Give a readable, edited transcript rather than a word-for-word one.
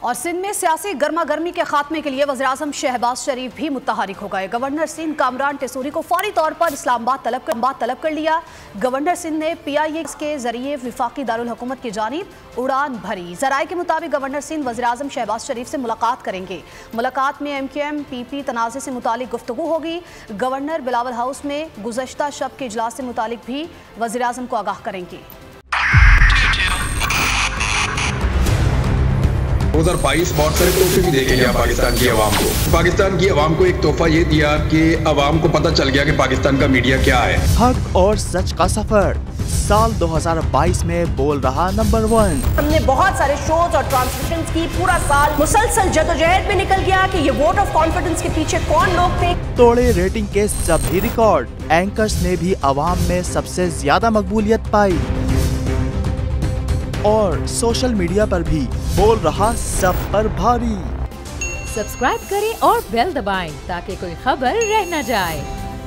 और सिंध में सियासी गर्मा गर्मी के खात्मे के लिए वज़ीर-ए-आज़म शहबाज शरीफ भी मुतहरिक हो गए। गवर्नर सिंध कामरान टेसूरी को फौरी तौर पर इस्लामाबाद तलब कर लिया। गवर्नर सिंध ने PIA के जरिए विफाकी दारुल हुकूमत की जानिब उड़ान भरी। ज़राए के मुताबिक गवर्नर सिंध वज़ीर-ए-आज़म शहबाज शरीफ से मुलाकात करेंगे। मुलाकात में MQM PP तनाज़े से मुतालिक गुफ्तगू होगी। गवर्नर बिलावल हाउस में गुज़श्ता शब के इजलास से मुतालिक भी वज़ीर-ए-आज़म को आगाह करेंगे। 2022 बहुत सारे तोहफे भी देके गया पाकिस्तान की आवाम को। पाकिस्तान की आवाम को एक तोहफा ये दिया कि आवाम को पता चल गया कि पाकिस्तान का मीडिया क्या है। हक और सच का सफर साल 2022 में बोल रहा नंबर 1। हमने बहुत सारे शोज और ट्रांसमिशंस की, पूरा साल मुसलसल जदोजहद में निकल गया कि ये वोट ऑफ कॉन्फिडेंस के पीछे कौन लोग थे। तोड़े रेटिंग के सभी रिकॉर्ड। एंकर्स ने भी आवाम में सबसे ज्यादा मकबूलियत पाई और सोशल मीडिया पर भी बोल रहा सब पर भारी। सब्सक्राइब करें और बेल दबाएं ताकि कोई खबर रह न जाए।